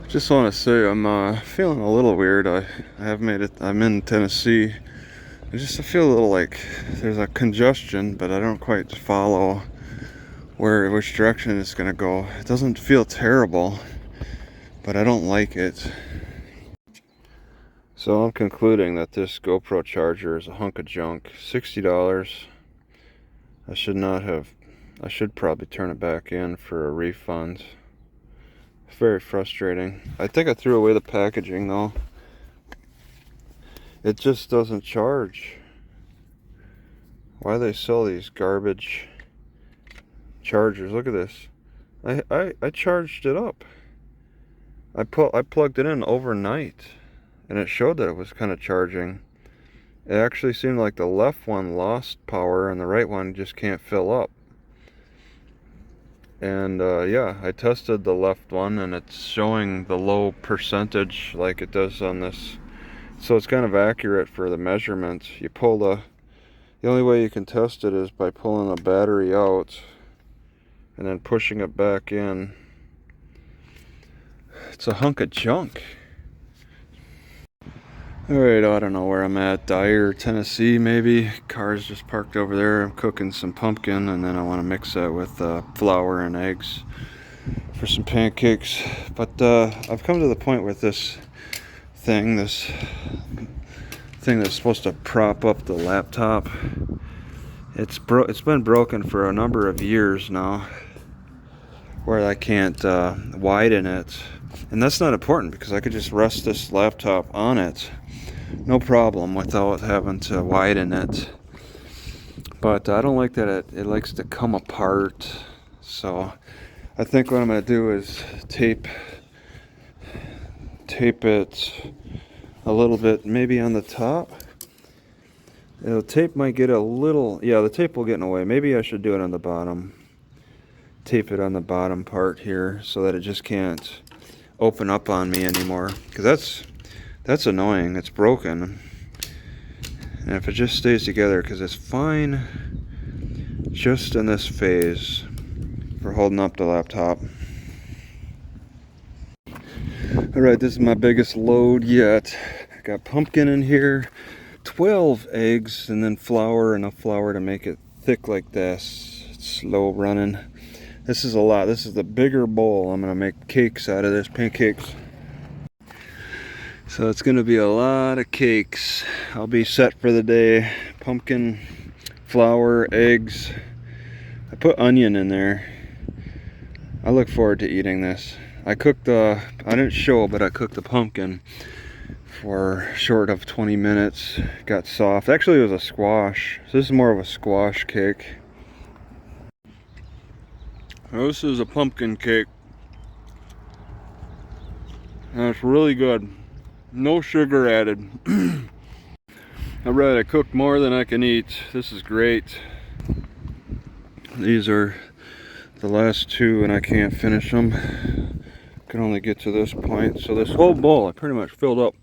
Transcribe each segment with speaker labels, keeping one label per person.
Speaker 1: Just want to say I'm feeling a little weird. I have made it. I'm in Tennessee. I feel a little like there's a congestion, but I don't quite follow which direction it's gonna go. It doesn't feel terrible, but I don't like it. So I'm concluding that this GoPro charger is a hunk of junk. $60. I should not have. I should probably turn it back in for a refund. Very frustrating. I think I threw away the packaging though. It just doesn't charge. Why do they sell these garbage chargers? Look at this. I charged it up. I plugged it in overnight and it showed that it was kind of charging. It actually seemed like the left one lost power and the right one just can't fill up. And yeah, I tested the left one and it's showing the low percentage like it does on this. So it's kind of accurate for the measurements. The only way you can test it is by pulling the battery out and then pushing it back in. It's a hunk of junk. Alright, I don't know where I'm at. Dyer, Tennessee, maybe. Car's just parked over there. I'm cooking some pumpkin, and then I want to mix that with flour and eggs for some pancakes. But I've come to the point with this thing that's supposed to prop up the laptop. It's been broken for a number of years now, where I can't widen it. And that's not important because I could just rest this laptop on it, no problem, without having to widen it. But I don't like that it likes to come apart. So I think what I'm going to do is tape it a little bit, maybe on the top. The tape might get a little, yeah, the tape will get in the way. Maybe I should do it on the bottom. Tape it on the bottom part here so that it just can't open up on me anymore, because that's annoying. It's broken, and if it just stays together, because it's fine just in this phase for holding up the laptop. Alright, this is my biggest load yet. I got pumpkin in here, 12 eggs, and then flour, enough flour to make it thick like this. It's slow running. This is a lot. This is the bigger bowl. I'm going to make cakes out of this, pancakes. So it's going to be a lot of cakes. I'll be set for the day. Pumpkin, flour, eggs. I put onion in there. I look forward to eating this. I didn't show, but I cooked the pumpkin for short of 20 minutes. It got soft. Actually, it was a squash. So this is more of a squash cake. Now, this is a pumpkin cake, and it's really good. No sugar added. Alright, I cooked more than I can eat. This is great. These are the last two and I can't finish them. I can only get to this point. So this whole bowl, I pretty much filled up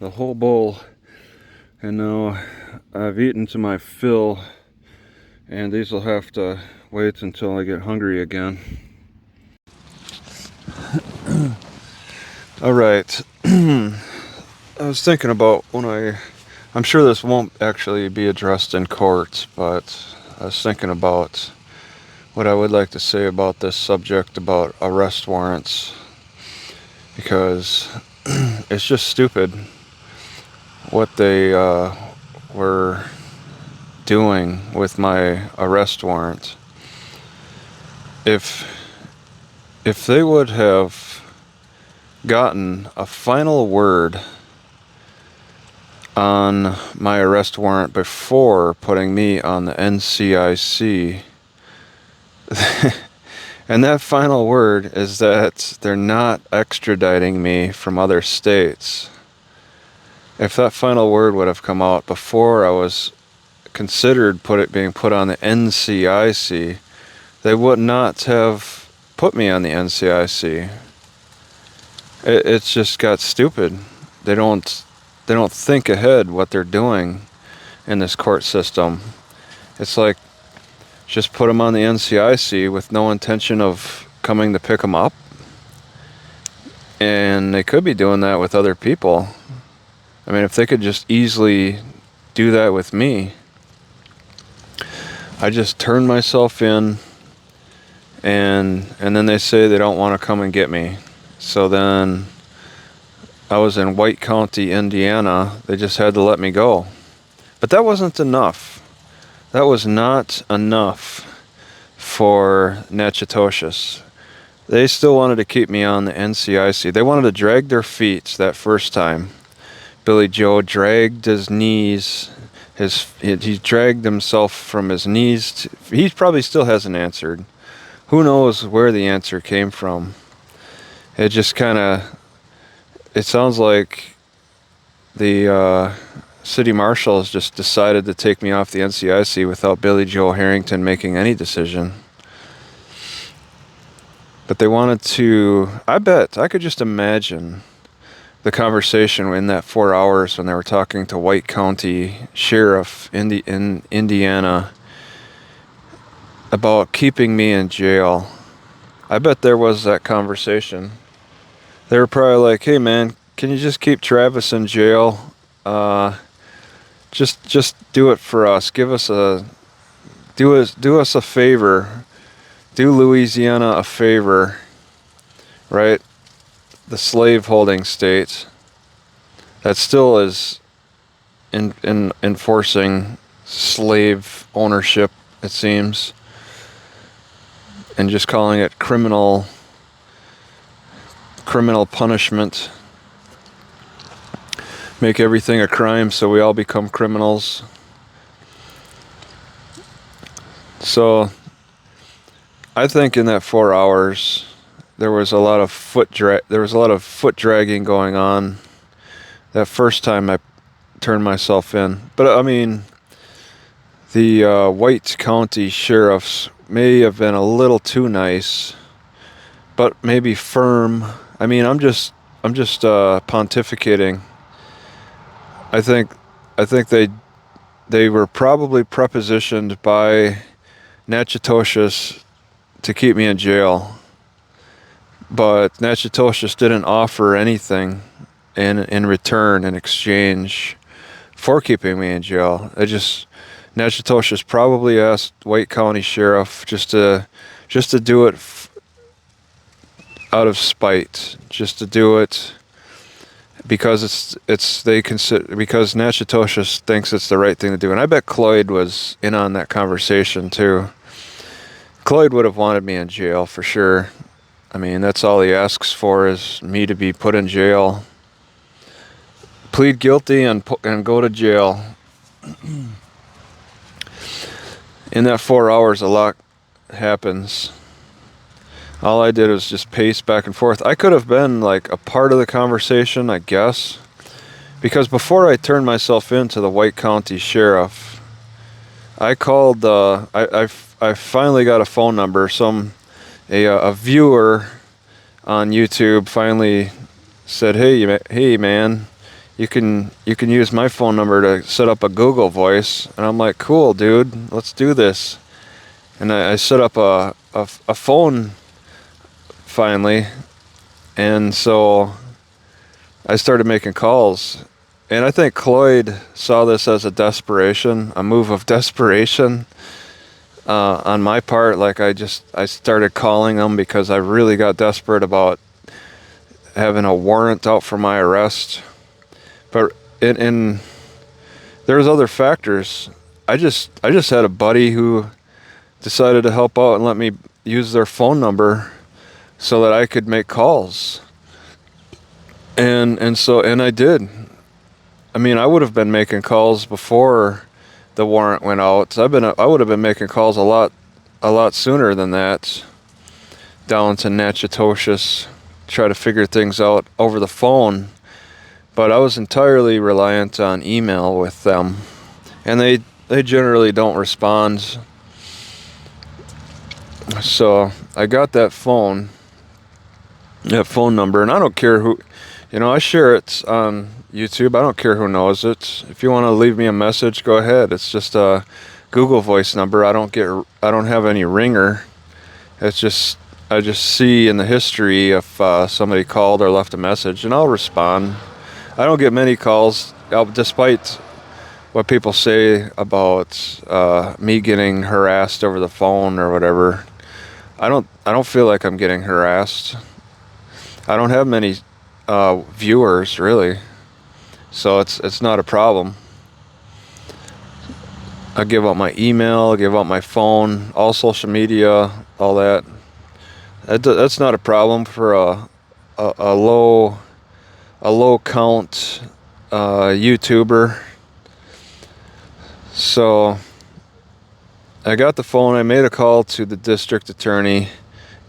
Speaker 1: the whole bowl, and now I've eaten to my fill, and these will have to wait until I get hungry again. Alright, I was thinking about I'm sure this won't actually be addressed in court, but I was thinking about what I would like to say about this subject about arrest warrants, because it's just stupid what they were doing with my arrest warrant. If they would have gotten a final word on my arrest warrant before putting me on the NCIC, and that final word is that they're not extraditing me from other states. If that final word would have come out before I was considered being put on the NCIC, they would not have put me on the NCIC. It's just got stupid. They don't think ahead what they're doing in this court system. It's like, just put them on the NCIC with no intention of coming to pick them up. And they could be doing that with other people. I mean, if they could just easily do that with me, I just turn myself in, and then they say they don't want to come and get me. So then I was in White County, Indiana. They just had to let me go. But that wasn't enough. That was not enough for Natchitoches. They still wanted to keep me on the NCIC. They wanted to drag their feet that first time. Billy Joe dragged his knees. He dragged himself from his knees. He probably still hasn't answered. Who knows where the answer came from? It just kind of, it sounds like the city marshals just decided to take me off the NCIC without Billy Joe Harrington making any decision. But they wanted to, I bet, I could just imagine the conversation in that 4 hours when they were talking to White County Sheriff in Indiana about keeping me in jail. I bet there was that conversation. They were probably like, "Hey man, can you just keep Travis in jail? Just do it for us. Do us a favor. Do Louisiana a favor, right? The slave-holding state that still is in enforcing slave ownership, it seems, and just calling it criminal punishment. Make everything a crime so we all become criminals." So I think in that 4 hours there was a lot of foot dragging going on that first time I turned myself in. But I mean, the White County sheriffs may have been a little too nice, but maybe firm. I mean, I'm just pontificating. I think they were probably prepositioned by Natchitoches to keep me in jail, but Natchitoches didn't offer anything in return, in exchange for keeping me in jail. Natchitoches probably asked White County Sheriff just to do it out of spite, just to do it because because Natchitoches thinks it's the right thing to do. And I bet Cloyd was in on that conversation too. Cloyd would have wanted me in jail for sure. I mean, that's all he asks for, is me to be put in jail. Plead guilty and go to jail. In that 4 hours, a lot happens. All I did was just pace back and forth. I could have been like a part of the conversation, I guess, because before I turned myself in to the White County Sheriff, I called. I finally got a phone number. A viewer on YouTube finally said, "Hey man, you can use my phone number to set up a Google Voice." And I'm like, "Cool, dude, let's do this." And I set up a phone finally, and so I started making calls. And I think Cloyd saw this as a move of desperation on my part. Like I started calling them because I really got desperate about having a warrant out for my arrest. But there's other factors. I just had a buddy who decided to help out and let me use their phone number so that I could make calls. And I did. I mean, I would have been making calls before the warrant went out. I would have been making calls a lot sooner than that, down to Natchitoches, try to figure things out over the phone. But I was entirely reliant on email with them, and they generally don't respond. So I got that phone number, and I don't care who, I share it on YouTube. I don't care who knows it. If you want to leave me a message, go ahead. It's just a Google Voice number. I don't have any ringer. It's just I just see in the history if somebody called or left a message, and I'll respond. I don't get many calls, despite what people say about me getting harassed over the phone or whatever. I don't feel like I'm getting harassed. I don't have many viewers really, so it's not a problem. I give out my email, I give out my phone, all social media, all that. That's not a problem for a low count YouTuber. So I got the phone, I made a call to the district attorney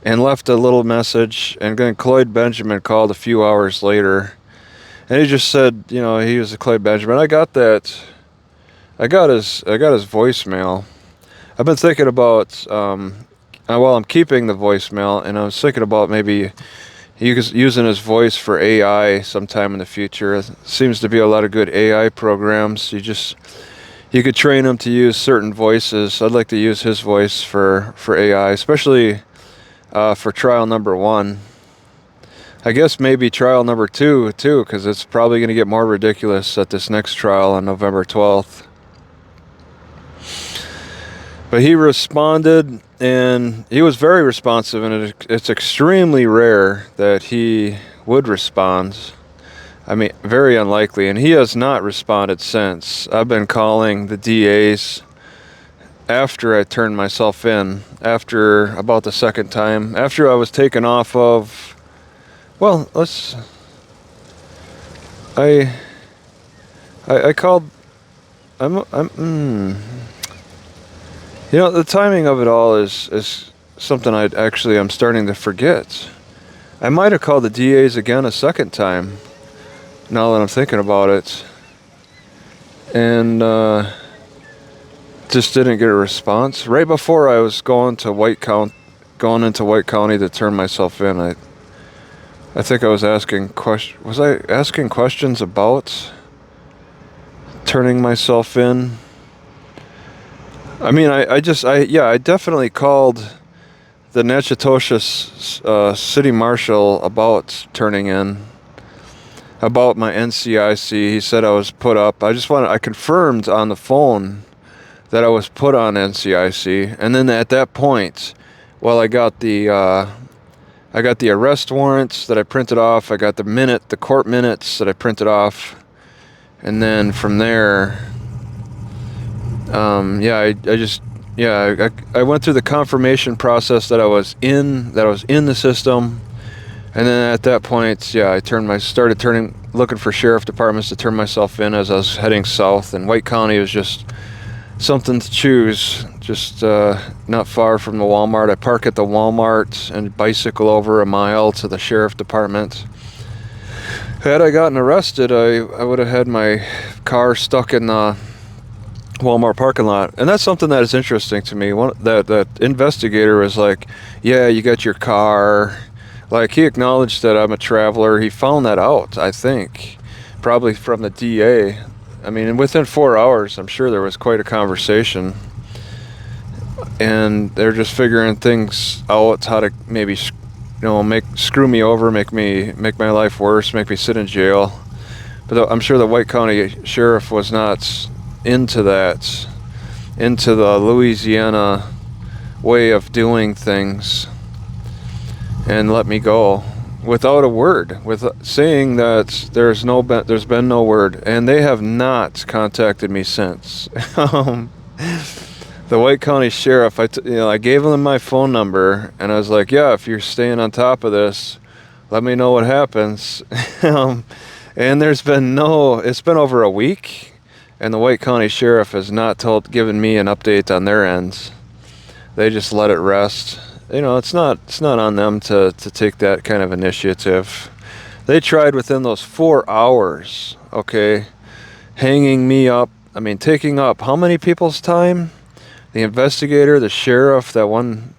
Speaker 1: and left a little message, and then Cloyd Benjamin called a few hours later, and he just said, you know, he was a Cloyd Benjamin. I got his voicemail. I've been thinking about well, I'm keeping the voicemail, and I was thinking about maybe using his voice for AI sometime in the future. Seems to be a lot of good AI programs. You could train them to use certain voices. I'd like to use his voice for AI, especially for trial number 1. I guess maybe trial number 2 too, because it's probably going to get more ridiculous at this next trial on November 12th. But he responded, and he was very responsive, and it's extremely rare that he would respond. I mean, very unlikely, and he has not responded since. I've been calling the DAs after I turned myself in, after about the second time, after I was taken off of, well, I called, you know, the timing of it all is something I'm starting to forget. I might have called the DAs again a second time, now that I'm thinking about it, and just didn't get a response. Right before I was going into White County to turn myself in, I think I was asking questions about turning myself in? I mean, I definitely called the Natchitoches City Marshal about turning in, about my NCIC. He said I was put up. I confirmed on the phone that I was put on NCIC, and then at that point, well, I got the arrest warrants that I printed off. I got the court minutes that I printed off, and then from there, I went through the confirmation process that I was in the system, and then at that point, I started looking for sheriff departments to turn myself in as I was heading south, and White County was just something to choose, just not far from the Walmart. I park at the Walmart and bicycle over a mile to the sheriff department. Had I gotten arrested, I would have had my car stuck in the Walmart parking lot, and that's something that is interesting to me. That investigator was like, "Yeah, you got your car." Like, he acknowledged that I'm a traveler. He found that out, I think, probably from the DA. I mean, within 4 hours, I'm sure there was quite a conversation, and they're just figuring things out, how to maybe, screw me over, make my life worse, make me sit in jail. But I'm sure the White County sheriff was not into that, into the Louisiana way of doing things, and let me go without a word, with saying that there's been no word, and they have not contacted me since. The White County sheriff, I gave them my phone number, and I was like, yeah, if you're staying on top of this, let me know what happens. And it's been over a week, and the White County sheriff has not given me an update on their ends. They just let it rest. It's not on them to take that kind of initiative. They tried within those 4 hours, okay, hanging me up. I mean, taking up how many people's time? The investigator, the sheriff, that one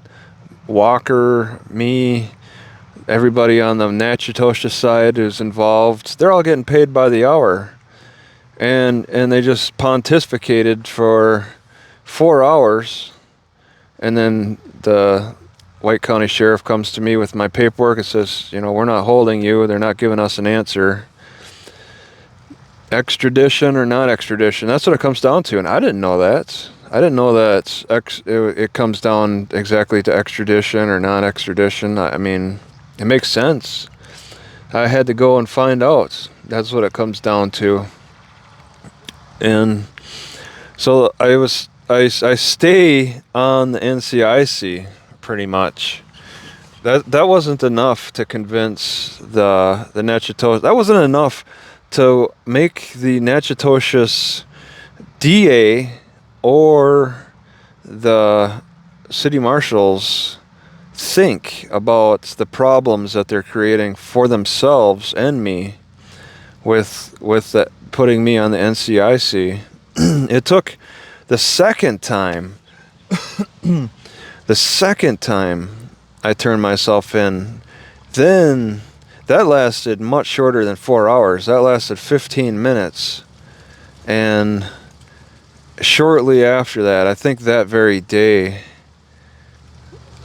Speaker 1: Walker, me, everybody on the Natchitoches side who's involved. They're all getting paid by the hour. And they just pontificated for 4 hours, and then the White County Sheriff comes to me with my paperwork and says, you know, we're not holding you. They're not giving us an answer. Extradition or not extradition. That's what it comes down to. And I didn't know that. I didn't know that it comes down exactly to extradition or non-extradition. I mean, it makes sense. I had to go and find out. That's what it comes down to. And so I stay on the NCIC pretty much. That wasn't enough to convince the Natchitoches. That wasn't enough to make the Natchitoches DA or the city marshals think about the problems that they're creating for themselves and me with putting me on the NCIC. It took the second time I turned myself in, then that lasted much shorter than 4 hours. That lasted 15 minutes. And shortly after that, I think that very day,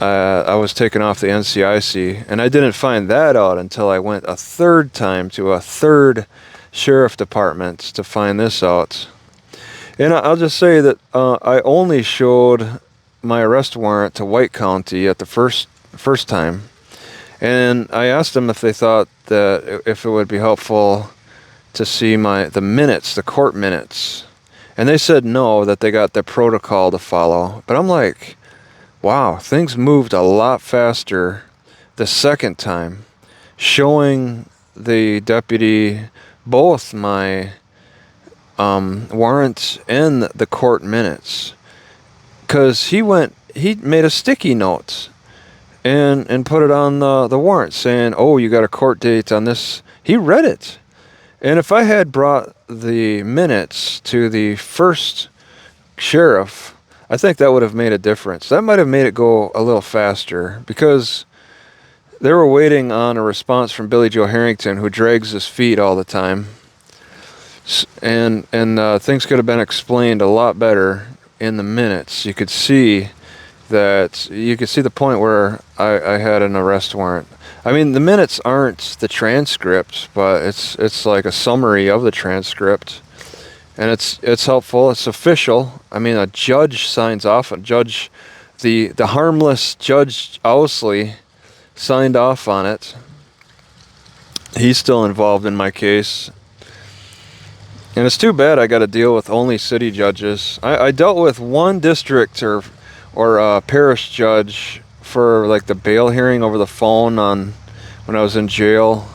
Speaker 1: I was taken off the NCIC. And I didn't find that out until I went a third time to a third sheriff department to find this out. And I'll just say that I only showed my arrest warrant to White County at the first time. And I asked them if they thought that if it would be helpful to see the minutes, the court minutes. And they said no, that they got the protocol to follow. But I'm like, wow, things moved a lot faster the second time, showing the deputy both my warrant and the court minutes. Because he made a sticky note and put it on the warrant saying, oh, you got a court date on this. He read it. And if I had brought the minutes to the first sheriff, I think that would have made a difference. That might have made it go a little faster, because they were waiting on a response from Billy Joe Harrington, who drags his feet all the time. And things could have been explained a lot better in the minutes. You could see the point where I had an arrest warrant. I mean, the minutes aren't the transcript, but it's like a summary of the transcript, and it's helpful. It's official. I mean, a judge signs off. The harmless Judge Owsley signed off on it. He's still involved in my case. And it's too bad I got to deal with only city judges. I dealt with one district or parish judge for like the bail hearing over the phone when I was in jail.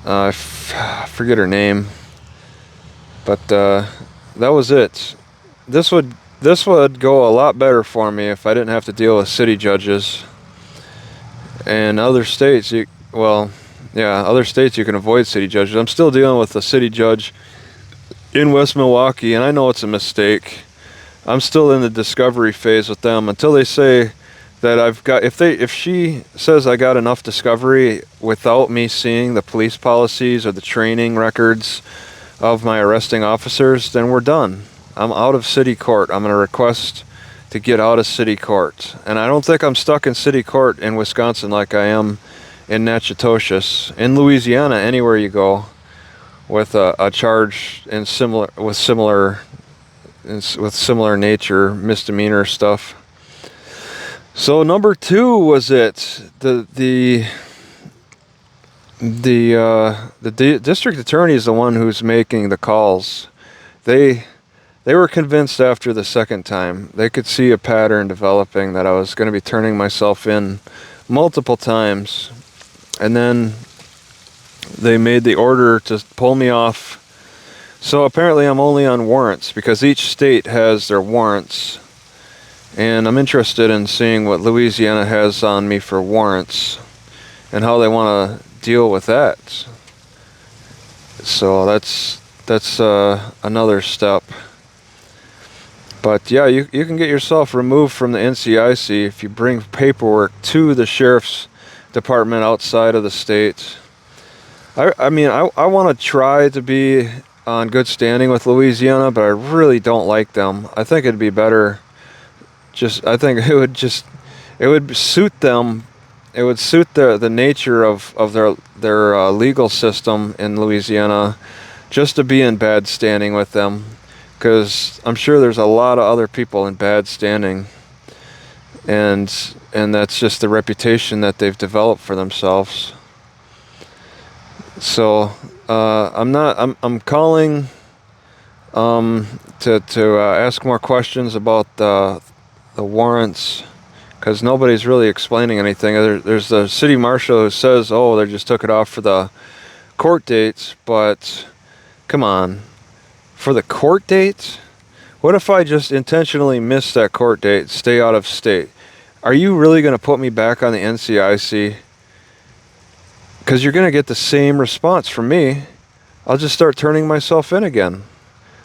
Speaker 1: I forget her name, but that was it. This would go a lot better for me if I didn't have to deal with city judges. And other states, other states you can avoid city judges. I'm still dealing with a city judge in West Milwaukee, and I know it's a mistake. I'm still in the discovery phase with them until they say that I've got, if she says I got enough discovery without me seeing the police policies or the training records of my arresting officers, then we're done. I'm out of city court. I'm going to request to get out of city court. And I don't think I'm stuck in city court in Wisconsin like I am in Natchitoches. In Louisiana, anywhere you go with a charge with similar nature, misdemeanor stuff. So number 2 was it. The district attorney is the one who's making the calls. They were convinced after the second time. They could see a pattern developing that I was going to be turning myself in multiple times. And then they made the order to pull me off. So apparently I'm only on warrants, because each state has their warrants. And I'm interested in seeing what Louisiana has on me for warrants and how they want to deal with that. So that's another step. But yeah, you can get yourself removed from the NCIC if you bring paperwork to the sheriff's department outside of the state. I mean, I want to try to be on good standing with Louisiana, but I really don't like them. I think it'd be better. It it would suit them. It would suit the nature of their legal system in Louisiana just to be in bad standing with them, because I'm sure there's a lot of other people in bad standing, and that's just the reputation that they've developed for themselves. So I'm calling to ask more questions about the warrants, because nobody's really explaining anything. There's the city marshal who says, oh, they just took it off for the court dates, but come on, for the court dates? What if I just intentionally miss that court date, stay out of state? Are you really going to put me back on the NCIC? Because you're going to get the same response from me. I'll just start turning myself in again.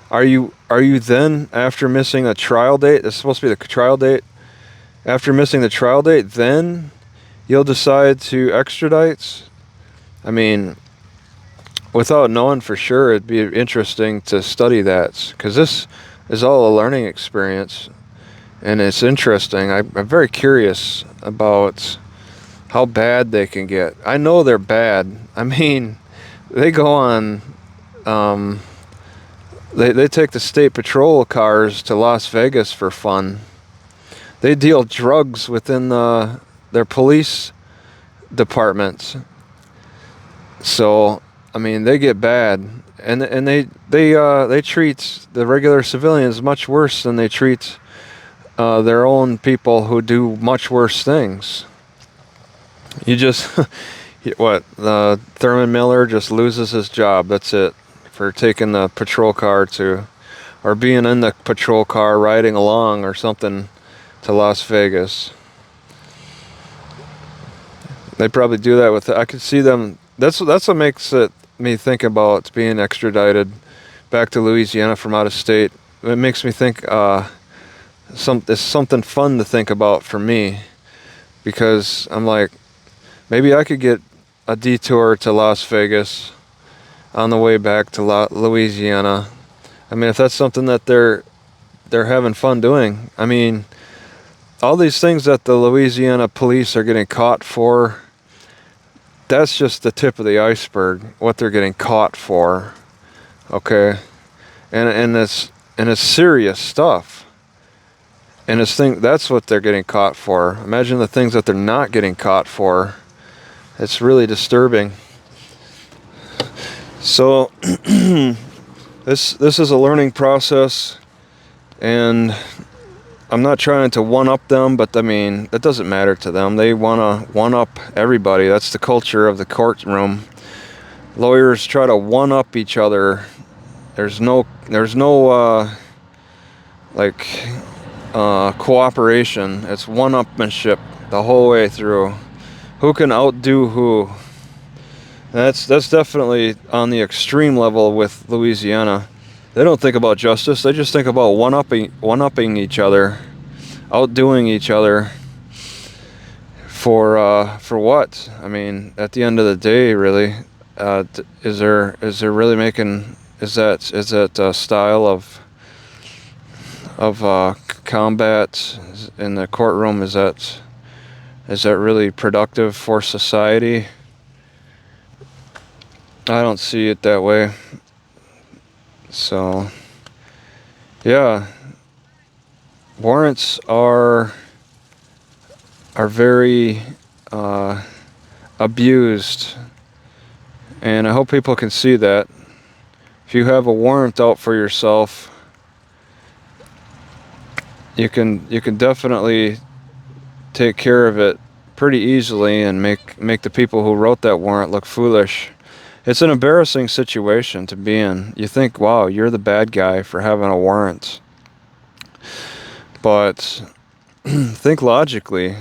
Speaker 1: Are you then, after missing a trial date, it's supposed to be the trial date, after missing the trial date, then you'll decide to extradite? I mean, without knowing for sure, it'd be interesting to study that, because this is all a learning experience, and it's interesting. I'm very curious about how bad they can get. I know they're bad. I mean, they go on, they take the state patrol cars to Las Vegas for fun. They deal drugs within their police departments. So, I mean, they get bad, and they treat the regular civilians much worse than they treat their own people who do much worse things. You just what, Thurman Miller just loses his job. That's it, for taking the patrol car or being in the patrol car riding along or something to Las Vegas. They probably do that with. I could see them. That's what makes me think about being extradited back to Louisiana from out of state. It makes me think it's something fun to think about for me, because I'm like, maybe I could get a detour to Las Vegas on the way back to Louisiana. I mean, if that's something that they're having fun doing. I mean, all these things that the Louisiana police are getting caught for, that's just the tip of the iceberg, what they're getting caught for. Okay? And it's serious stuff. And that's what they're getting caught for. Imagine the things that they're not getting caught for. It's really disturbing. So this is a learning process, and I'm not trying to one-up them, but I mean, that doesn't matter to them. They want to one-up everybody. That's the culture of the courtroom. Lawyers try to one-up each other. There's no cooperation. It's one-upmanship the whole way through. Who can outdo who? That's definitely on the extreme level with Louisiana. They don't think about justice. They just think about one-upping each other, outdoing each other. For what? I mean, at the end of the day, really, is there really making? Is that style of combat in the courtroom? Is that really productive for society? I don't see it that way. So, yeah, warrants are very abused, and I hope people can see that. If you have a warrant out for yourself, you can definitely take care of it pretty easily and make the people who wrote that warrant look foolish. It's an embarrassing situation to be in. You think, wow, you're the bad guy for having a warrant. But think logically.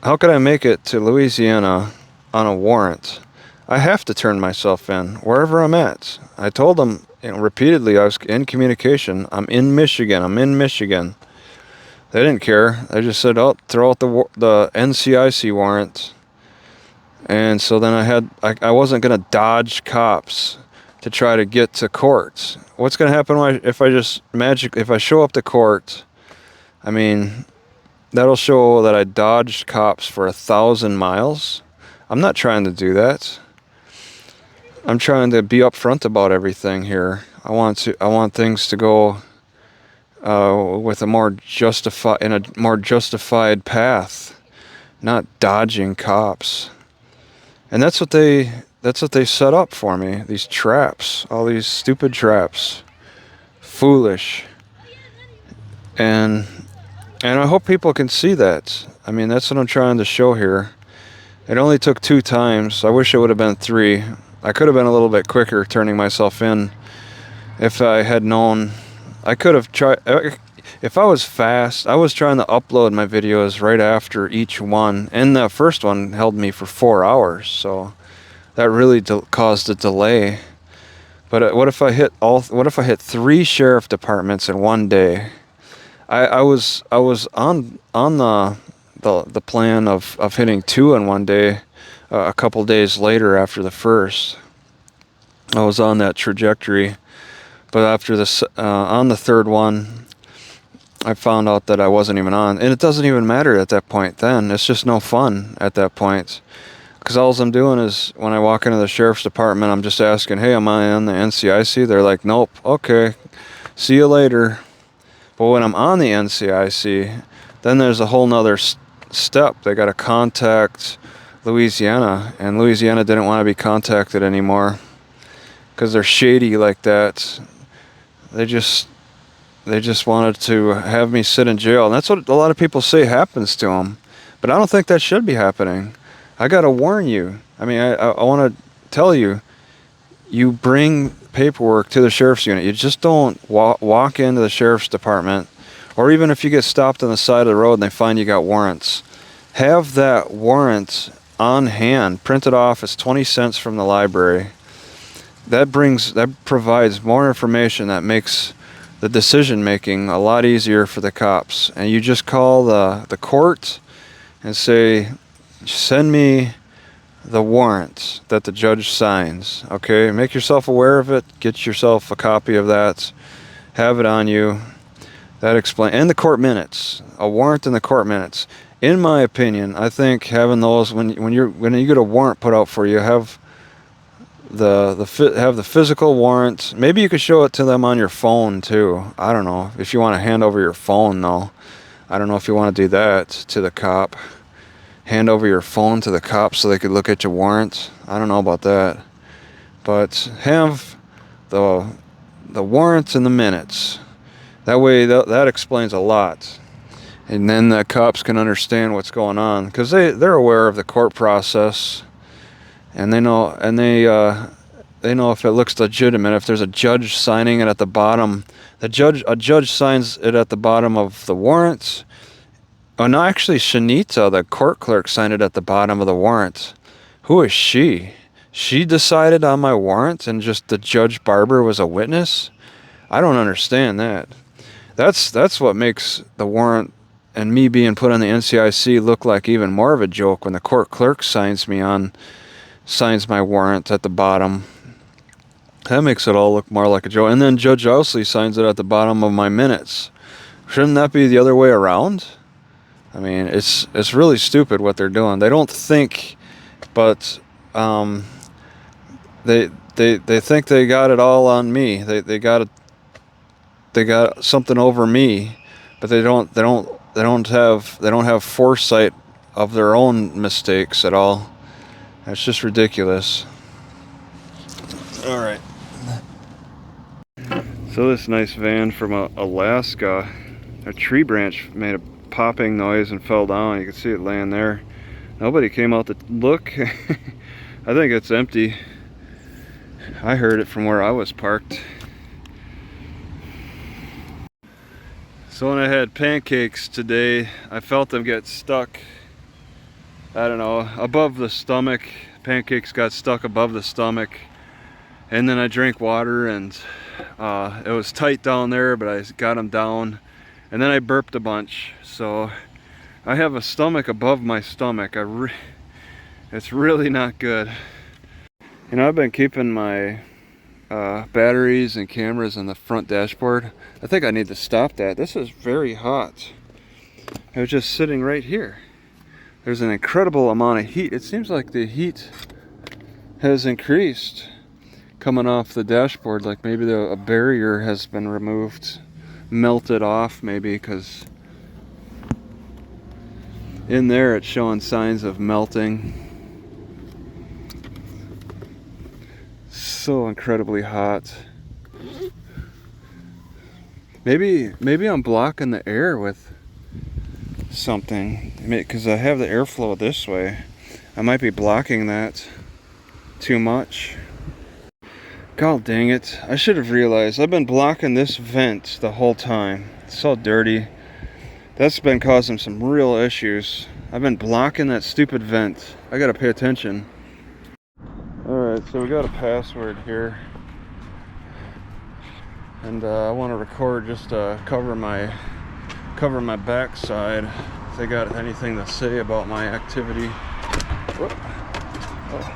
Speaker 1: How could I make it to Louisiana on a warrant? I have to turn myself in wherever I'm at. I told them, repeatedly, I was in communication. I'm in Michigan. They didn't care. They just said, oh, throw out the NCIC warrant. And so then I wasn't going to dodge cops to try to get to court. What's going to happen if I show up to court? I mean, that'll show that I dodged cops for 1,000 miles. I'm not trying to do that. I'm trying to be upfront about everything here. I want things to go with a more justified path, not dodging cops. And that's what they set up for me. These traps, all these stupid traps, foolish. And I hope people can see that. I mean, that's what I'm trying to show here. It only took 2 times. I wish it would have been 3. I could have been a little bit quicker turning myself in if I had known. I could have tried. If I was fast, I was trying to upload my videos right after each one, and the first one held me for 4 hours, so that really caused a delay. But what if I hit 3 sheriff departments in one day? I was on the plan of hitting 2 in one day. A couple days later after the first, I was on that trajectory. But after this, on the 3rd one, I found out that I wasn't even on. And it doesn't even matter at that point then. It's just no fun at that point. Because all I'm doing is, when I walk into the sheriff's department, I'm just asking, hey, am I on the NCIC? They're like, nope, okay, see you later. But when I'm on the NCIC, then there's a whole nother step. They got to contact Louisiana, and Louisiana didn't want to be contacted anymore because they're shady like that. They just wanted to have me sit in jail, and that's what a lot of people say happens to them. But I don't think that should be happening. I gotta warn you. I mean, I want to tell you, you bring paperwork to the sheriff's unit. You just don't walk into the sheriff's department, or even if you get stopped on the side of the road and they find you got warrants, have that warrant on hand, printed off. It's 20 cents from the library. That provides more information that makes the decision making a lot easier for the cops. And you just call the court and say, send me the warrant that the judge signs. Okay, make yourself aware of it. Get yourself a copy of that. Have it on you. That explains, and the court minutes. A warrant in the court minutes. In my opinion, I think having those, when you get a warrant put out for you, have the physical warrant. Maybe you could show it to them on your phone too. I don't know if you want to hand over your phone though. I don't know if you want to do that to the cop. Hand over your phone to the cops so they could look at your warrant. I don't know about that. But have the warrants and the minutes. That way that explains a lot. And then the cops can understand what's going on, because they're aware of the court process, and they know if it looks legitimate. If there's a judge signing it at the bottom, a judge signs it at the bottom of the warrants. Oh no, actually Shanita, the court clerk, signed it at the bottom of the warrant. Who is she? She decided on my warrant, and just the Judge Barber was a witness? I don't understand that. That's what makes the warrant and me being put on the NCIC look like even more of a joke, when the court clerk signs my warrant at the bottom. That makes it all look more like a joke. And then Judge Ousley signs it at the bottom of my minutes. Shouldn't that be the other way around? I mean, it's really stupid what they're doing. They don't think, but they think they got it all on me. They got something over me, but they don't have foresight of their own mistakes at all. That's just ridiculous. All right. So this nice van from Alaska, a tree branch made a popping noise and fell down. You can see it laying there. Nobody came out to look. I think it's empty. I heard it from where I was parked. So when I had pancakes today, I felt them get stuck, I don't know, above the stomach. Pancakes got stuck above the stomach. And then I drank water, and it was tight down there, but I got them down. And then I burped a bunch. So I have a stomach above my stomach. It's really not good. You know, I've been keeping my batteries and cameras on the front dashboard. I think I need to stop that. This is very hot. It was just sitting right here. There's an incredible amount of heat. It seems like the heat has increased coming off the dashboard. Like maybe a barrier has been removed, melted off maybe, because in there it's showing signs of melting. So incredibly hot. Maybe I'm blocking the air with something, because I have the airflow this way. I might be blocking that too much. God dang it. I should have realized. I've been blocking this vent the whole time. It's so dirty. That's been causing some real issues. I've been blocking that stupid vent. I gotta pay attention. Alright, so we got a password here. And I want to record just to cover my backside. If they got anything to say about my activity. Whoop. Oh.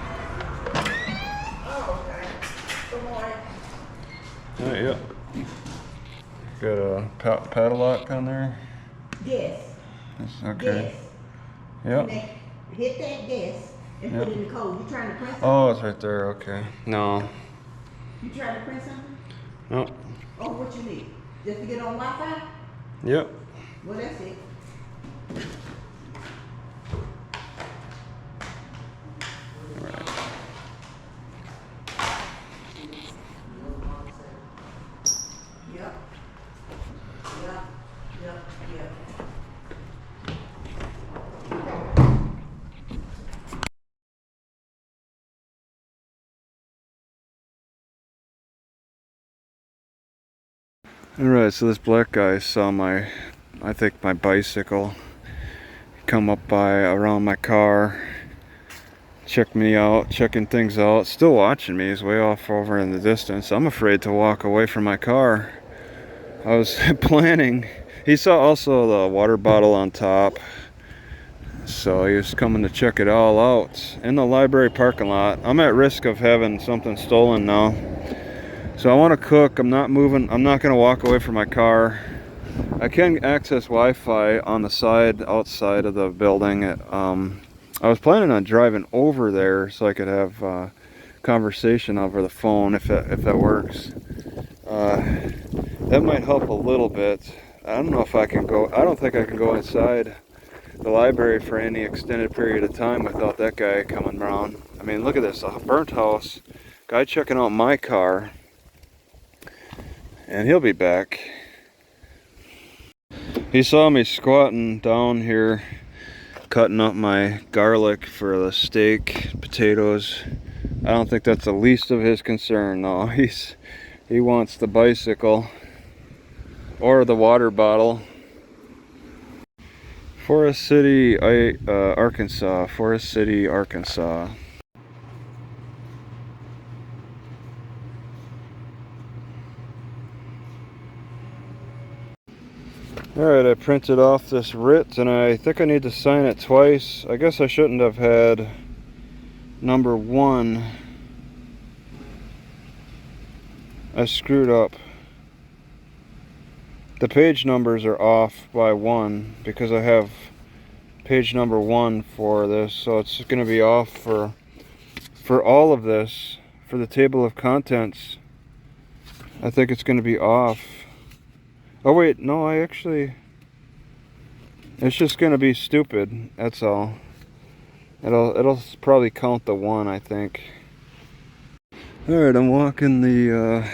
Speaker 1: Yeah. Got a padlock on there?
Speaker 2: Yes.
Speaker 1: Okay.
Speaker 2: Yes. Yep. Hit that yes and put in the code. You trying to print something?
Speaker 1: Oh, it's right there. Okay. No.
Speaker 2: You trying to print something?
Speaker 1: No.
Speaker 2: Oh, what you need? Just to get on Wi-Fi?
Speaker 1: Yep.
Speaker 2: Well, that's it.
Speaker 1: All right.
Speaker 2: Yep.
Speaker 1: Alright, so this black guy saw I think my bicycle come up around my car, check me out, checking things out, still watching me. He's way off over in the distance. I'm afraid to walk away from my car. I was planning. He saw also the water bottle on top, so he was coming to check it all out in the library parking lot. I'm at risk of having something stolen now. So I want to cook. I'm not moving. I'm not going to walk away from my car. I can access Wi-Fi on the outside of the building. I was planning on driving over there so I could have conversation over the phone if that works. That might help a little bit. I don't know if I can go. I don't think I can go inside the library for any extended period of time without that guy coming around. I mean, look at this. A burnt house. Guy checking out my car. And he'll be back. He saw me squatting down here, cutting up my garlic for the steak, potatoes. I don't think that's the least of his concern, though. He wants the bicycle or the water bottle. Forest City, Arkansas. Forest City, Arkansas. Alright, I printed off this writ and I think I need to sign it twice. I guess I shouldn't have had number 1. I screwed up. The page numbers are off by 1 because I have page number 1 for this, so it's going to be off for all of this. For the table of contents, I think it's going to be off. Oh wait, no, it's just gonna be stupid, that's all. It'll probably count the 1, I think. Alright, I'm walking the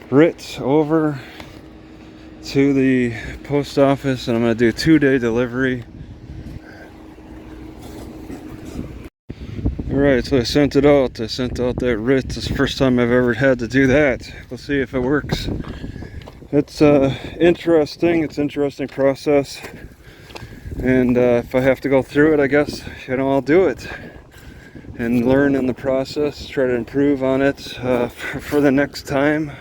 Speaker 1: writ over to the post office and I'm gonna do 2-day delivery. Alright, so I sent it out. I sent out that writ. It's the first time I've ever had to do that. We'll see if it works. It's interesting. It's an interesting process, and if I have to go through it, I guess I'll do it and learn in the process. Try to improve on it for the next time.